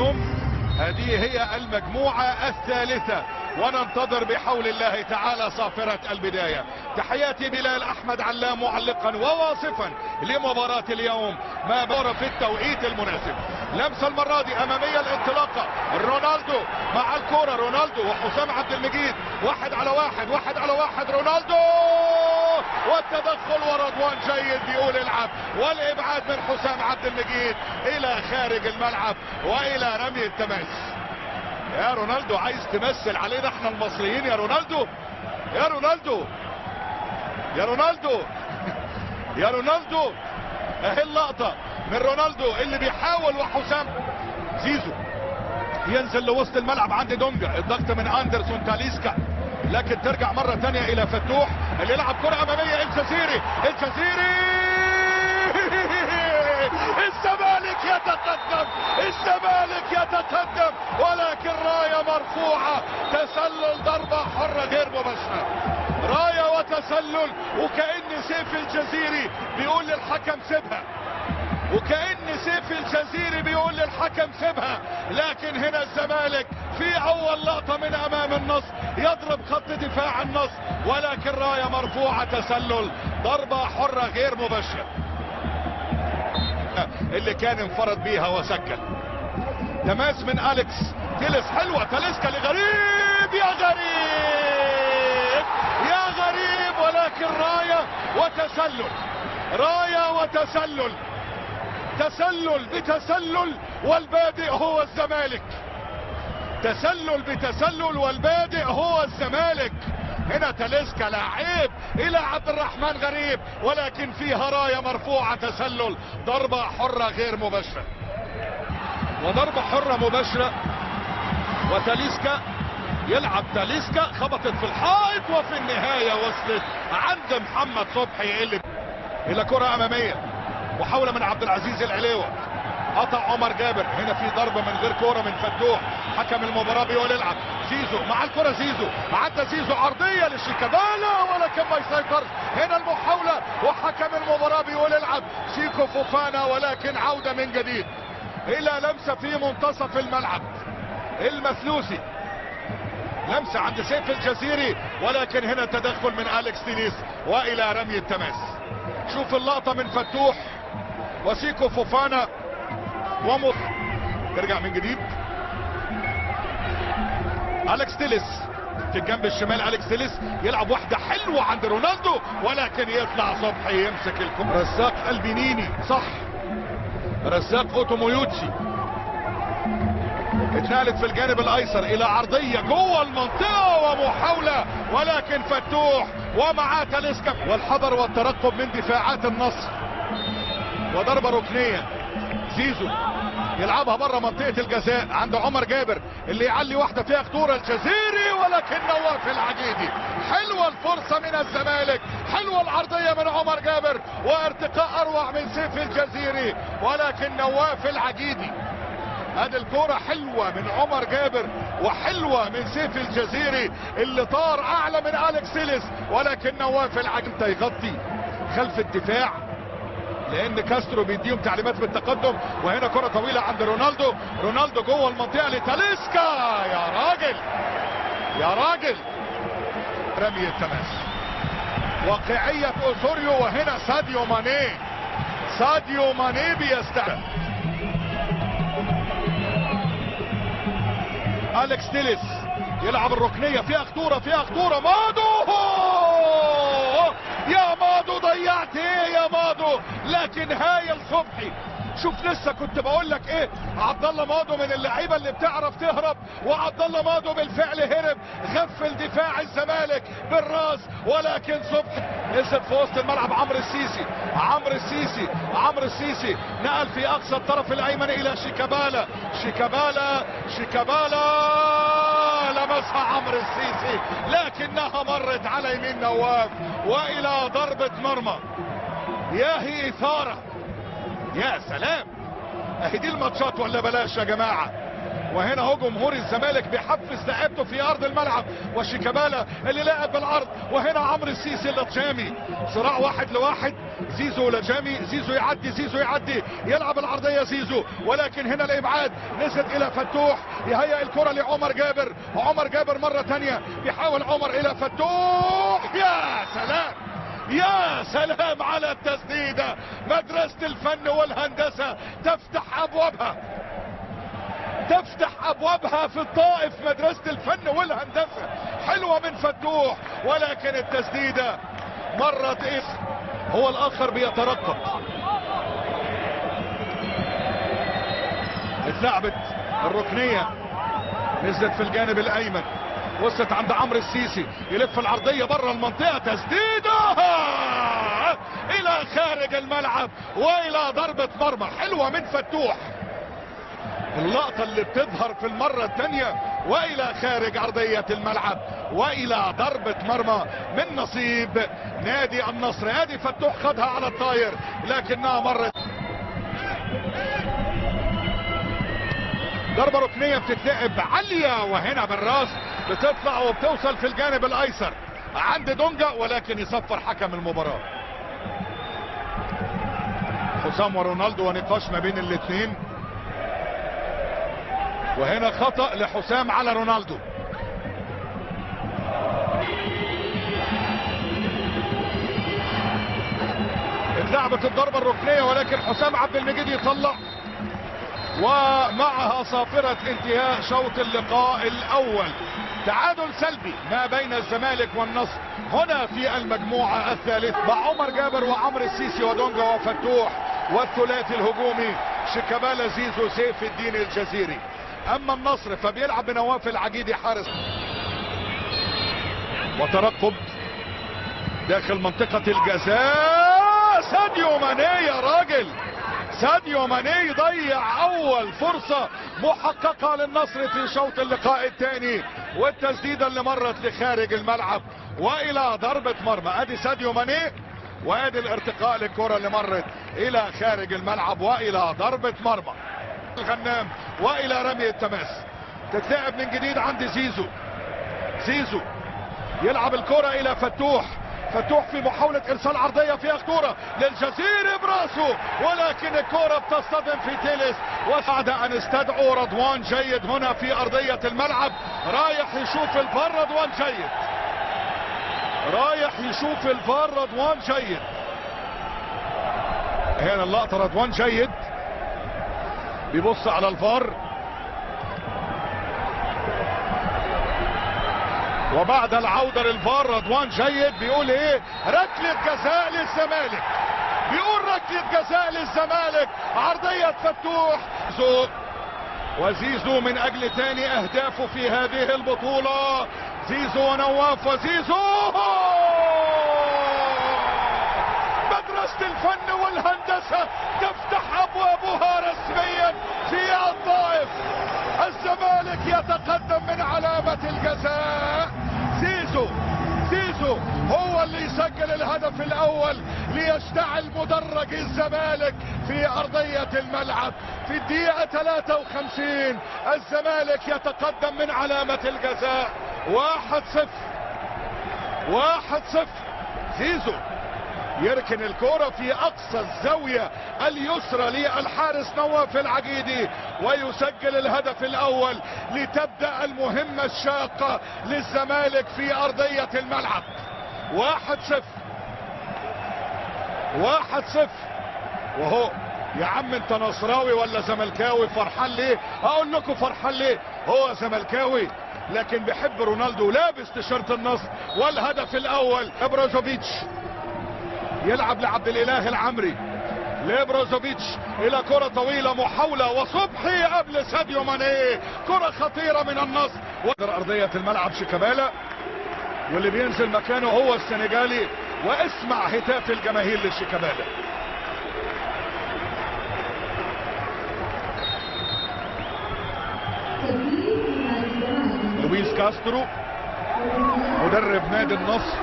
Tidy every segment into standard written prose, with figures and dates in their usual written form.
اليوم هذه هي المجموعة الثالثة، وننتظر بحول الله تعالى صافرة البداية. تحياتي بلال أحمد علام معلقا وواصفا لمباراة اليوم ما بار في التوقيت المناسب. لمسة المرة دي أمامية الانطلاقة، رونالدو مع الكرة، رونالدو وحسام عبد المجيد، واحد على واحد رونالدو، والتدخل ورضوان جيد بيقول العب، والإبعاد من حسام عبد المجيد إلى خارج الملعب وإلى رمي التماس. يا رونالدو عايز تمثل علينا احنا المصريين يا رونالدو، يا رونالدو، يا رونالدو، يا رونالدو. اهي اللقطة من رونالدو اللي بيحاول، وحسام زيزو ينزل لوسط الملعب عند دونجا، الضغط من اندرسون تاليسكا، لكن ترجع مرة تانية الى فتوح اللي يلعب كرة امامية. الجزيري، الزمالك يتقدم، الزمالك يتقدم، ولكن راية مرفوعة، تسلل ضربة حرة غير مباشرة، راية وتسلل، وكأن سيف الجزيري بيقول للحكم سيبها، وكأن سيف الجزيري بيقول للحكم سيبها، لكن هنا الزمالك في اول لقطة من امام النصر يضرب خط دفاع النصر، ولكن راية مرفوعة، تسلل، ضربة حرة غير مباشرة اللي كان انفرد بيها وسجل. تماس من أليكس تيليس، حلوة تاليسكا لغريب، يا غريب يا غريب، ولكن راية وتسلل، راية وتسلل، تسلل بتسلل، والبادئ هو الزمالك، تسلل بتسلل، والبادئ هو الزمالك. هنا تاليسكا لاعب الى عبد الرحمن غريب، ولكن فيها راية مرفوعة، تسلل، ضربة حرة غير مباشرة، وضربة حرة مباشرة، وتاليسكا يلعب، تاليسكا خبطت في الحائط، وفي النهاية وصلت عند محمد صبحي اللي الى كرة امامية، محاولة من عبد العزيز العليوة، قطع عمر جابر، هنا في ضربة من غير كرة من فتوح، حكم المباراة بيقول العب. زيزو مع الكرة، زيزو عدى، زيزو عرضية لشيكابالا، ولكن ما يسيطرش، هنا المحاولة وحكم المباراة بيقول العب، شيكو فوفانا، ولكن عودة من جديد الى لمسة في منتصف الملعب، المثلوثي، لمسة عند سيف الجزيري، ولكن هنا تدخل من أليكس تيليس والى رمي التماس. شوف اللقطة من فتوح وسيكو فوفانا ترجع من جديد، أليكس تيليس في الجنب الشمال، أليكس تيليس يلعب واحدة حلوة عند رونالدو، ولكن يطلع صبحي يمسك الكرة، رزاق البنيني، صح، رزاق اوتومويوتشي، اتنقلت في الجانب الايسر الى عرضية جوه المنطقة ومحاولة، ولكن فتوح ومعاه تاليسكا، والحذر والترقب من دفاعات النصر، وضربة ركنية. زيزو يلعبها بره منطقة الجزاء عند عمر جابر اللي يعلي واحدة فيها خطورة، الجزيري، ولكن نواف العجيدي، حلوة الفرصة من الزمالك، حلوة العرضية من عمر جابر، وارتقاء اروع من سيف الجزيري، ولكن نواف العجيدي. ادي الكرة حلوة من عمر جابر، وحلوة من سيف الجزيري اللي طار اعلى من أليكس تيليس، ولكن نواف العجيدي يغطي خلف الدفاع لان كاسترو بيديهم تعليمات بالتقدم. وهنا كرة طويلة عند رونالدو، رونالدو جوه المنطقة لتاليسكا، يا راجل يا راجل، رمي التماس، واقعية اوسوريو، وهنا ساديو ماني، ساديو ماني بيستعد. أليكس تيليس يلعب الركنية، فيها خطورة، فيها خطورة، مادو، يا مادو ضيعت ايه يا مادو، لكن هايل صبحي. شوف لسه كنت بقول لك ايه، عبد الله مادو من اللعيبه اللي بتعرف تهرب، وعبد الله مادو بالفعل هرب، غفل دفاع الزمالك بالراس، ولكن صبحي نزل في وسط الملعب. عمرو السيسي، عمرو السيسي، عمرو السيسي نقل في اقصى الطرف الايمن الى شيكابالا، شيكابالا، شيكابالا لمسها عمرو السيسي، لكنها مرت على يمين نواف والى ضربة مرمى. يا هي اثارة، يا سلام، اهي دي الماتشات ولا بلاش يا جماعة، وهنا هو جمهور الزمالك بيحفز لاعبته في ارض الملعب، وشيكابالا اللي لاعب بالعرض، وهنا عمرو السيسي اللجامي، صراع 1 لواحد، زيزو لجامي، زيزو يعدي، زيزو يعدي، يلعب العرضيه زيزو، ولكن هنا الابعاد نزل الى فتوح، يهيئ الكره لعمر جابر، وعمر جابر مره ثانيه بيحاول عمر الى فتوح. يا سلام يا سلام على التسديده، مدرسه الفن والهندسه تفتح ابوابها، تفتح ابوابها في الطائف، مدرسة الفن والهندسة. حلوة من فتوح، ولكن التسديدة مرت هو الاخر بيترقب. اتلعبت الركنية، نزلت في الجانب الايمن، وصلت عند عمرو السيسي، يلف العرضية بره المنطقة، تسديدة الى خارج الملعب والى ضربة مرمى. حلوة من فتوح، اللقطة اللي بتظهر في المرة الثانية، والى خارج ارضية الملعب والى ضربة مرمى من نصيب نادي النصر. ادي فتوح خدها على الطاير لكنها مرت. ضربة ركنية بتتلعب عالية، وهنا بالراس بتطلع وبتوصل في الجانب الايسر عند دونجا، ولكن يصفر حكم المباراة. حسام ورونالدو ونقاش ما بين الاثنين، وهنا خطأ لحسام على رونالدو. اتلعبت الضربة الركنية، ولكن حسام عبد المجيد يطلع، ومعها صافرة انتهاء شوط اللقاء الاول. تعادل سلبي ما بين الزمالك والنصر هنا في المجموعة الثالثة، مع عمر جابر وعمرو السيسي ودونجا وفتوح، والثلاثي الهجومي شيكابالا زيزو سيف الدين الجزيري. اما النصر فبيلعب بنواف العجيدي حارس، وترقب داخل منطقة الجزاء. ساديو ماني يا راجل، ساديو ماني ضيع اول فرصة محققة للنصر في شوط اللقاء الثاني، والتسديدة اللي مرت لخارج الملعب والى ضربة مرمى. ادي ساديو ماني، وادي الارتقاء للكرة اللي مرت الى خارج الملعب والى ضربة مرمى. الغنام والى رمي التماس، تتلعب من جديد عند زيزو، زيزو يلعب الكرة الى فتوح، فتوح في محاولة ارسال عرضية فيها خطورة للجزيري براسه، ولكن الكرة بتصطدم في تيلس. وبعد ان استدعوا رضوان جيد هنا في ارضية الملعب، رايح يشوف الفار رضوان جيد، رايح يشوف الفار رضوان جيد. هنا اللقطة رضوان جيد بيبص على الفار، وبعد العودة للفار رضوان جيد بيقول ايه؟ ركلة جزاء للزمالك، بيقول ركلة جزاء للزمالك. عرضية فتوح وزيزو من اجل تاني اهدافه في هذه البطولة. زيزو ونواف، وزيزو مدرسة الفن والهندسة تفتح ابوابها رسميا في الطائف. الزمالك يتقدم من علامة الجزاء. زيزو هو اللي يسجل الهدف الاول ليشتعل مدرج الزمالك في ارضية الملعب في الدقيقة 53. الزمالك يتقدم من علامة الجزاء 1-0. زيزو يركن الكرة في اقصى الزاوية اليسرى للحارس نواف العجيدي، ويسجل الهدف الاول لتبدأ المهمة الشاقة للزمالك في ارضية الملعب. 1-0. وهو يا عم انت نصراوي ولا زملكاوي فرحان ليه؟ اقول لكم فرحان ليه، هو زملكاوي لكن بيحب رونالدو، لابس تيشيرت النصر. والهدف الاول ابراجوفيتش يلعب لعبد الاله العمري، لابراجوفيتش الى كرة طويلة، محاولة وصبحي قبل ساديو ماني، كرة خطيرة من النصر. ارضية الملعب شيكابالا، واللي بينزل مكانه هو السنغالي، واسمع هتاف الجماهير لشيكابالا. لويس كاسترو مدرب نادي النصر،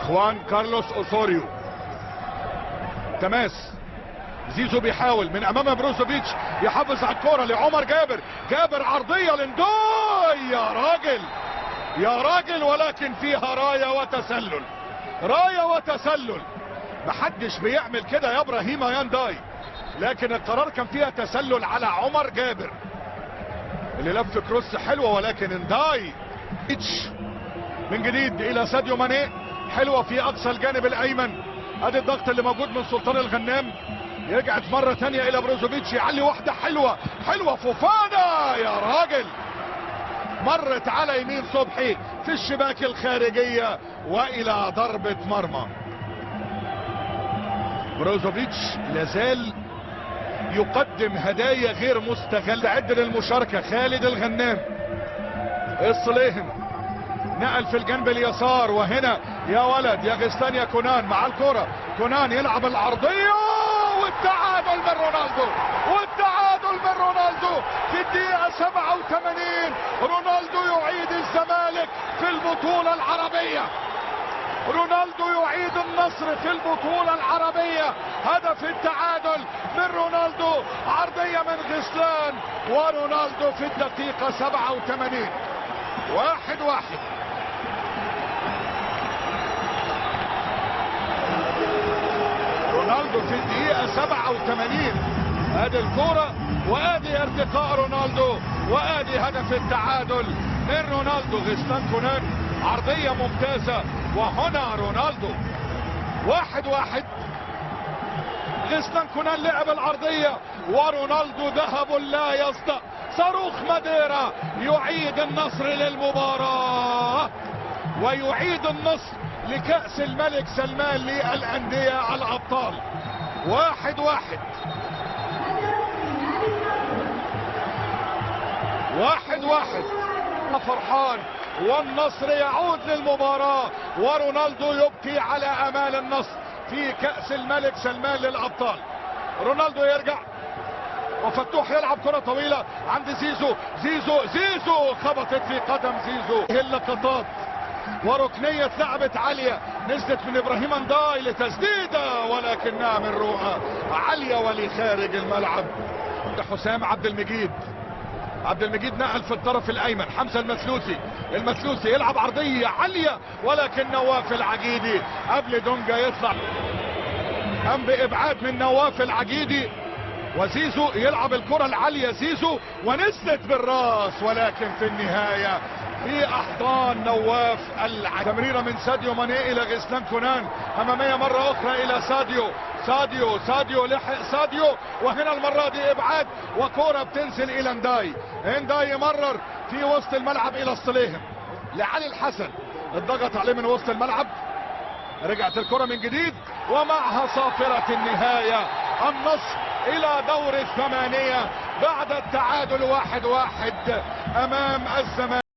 خوان كارلوس اوسوريو، تماس زيزو بيحاول من امام بروزوفيتش يحافظ على الكرة لعمر جابر. جابر عرضية لندوي، يا راجل يا راجل، ولكن فيها راية وتسلل، راية وتسلل. محدش بيعمل كده يا ابراهيم يانداي، لكن القرار كان فيها تسلل على عمر جابر اللي لف كروس حلوة، ولكن انداي من جديد الى ساديو ماني، حلوة في اقصى الجانب الايمن. ادي الضغط اللي موجود من سلطان الغنام، رجعت مرة تانية الى بروزوفيتش، يعلي واحدة حلوة حلوة، فوفانا يا راجل، مرت على يمين صبحي في الشباك الخارجية والى ضربة مرمى. بروزوفيتش لازال يقدم هدايا غير مستغلة. عد للمشاركة خالد الغنام. الصليهم نقل في الجنب اليسار، وهنا يا ولد يا غسلان يا كونان مع الكرة. كونان يلعب العرضية والتعادل من رونالدو، والتعادل من رونالدو في الدقيقة 87. رونالدو يعيد الزمالك في البطولة العربية، رونالدو يعيد النصر في البطولة العربية. هدف التعادل من رونالدو، عرضية من غسلان، ورونالدو في الدقيقة 87. 1-1. رونالدو في الدقيقة 87. ادي الكرة وادي ارتقاء رونالدو وادي هدف التعادل من رونالدو. غسلان كونان عرضية ممتازة، وهنا رونالدو. 1-1. غسلان كونان لعب العرضية ورونالدو ذهب لا يصدأ. صاروخ ماديرا يعيد النصر للمباراة ويعيد النصر لكأس الملك سلمان للأندية الأبطال. 1-1. 1-1. فرحان، والنصر يعود للمباراة، ورونالدو يبقي على امال النصر في كأس الملك سلمان للابطال. رونالدو يرجع، وفتوح يلعب كرة طويلة عند زيزو. زيزو خبطت في قدم زيزو. اللقطات وركنية لعبت عالية، نزلت من ابراهيم انداي لتسديدة، ولكنها من رؤى عالية ولخارج الملعب. حسام عبد المجيد نقل في الطرف الايمن. حمزة المثلوثي يلعب عرضية عالية، ولكن نواف العجيدي قبل دونجا يطلع، قام بابعاد من نواف العجيدي، وزيزو يلعب الكرة العالية. زيزو ونزلت بالراس، ولكن في النهاية في احضان نواف العجيدي. تمريرة من ساديو ماني الى غسلان كونان، امامية مرة اخرى الى ساديو لحق ساديو، وهنا المرة دي ابعاد وكرة بتنزل الى انداي يمرر في وسط الملعب الى الصليهم لعلي الحسن، الضغط عليه من وسط الملعب. رجعت الكرة من جديد، ومعها صافرة النهاية، النصر الى دور الثمانية بعد التعادل 1-1 امام الزمالك.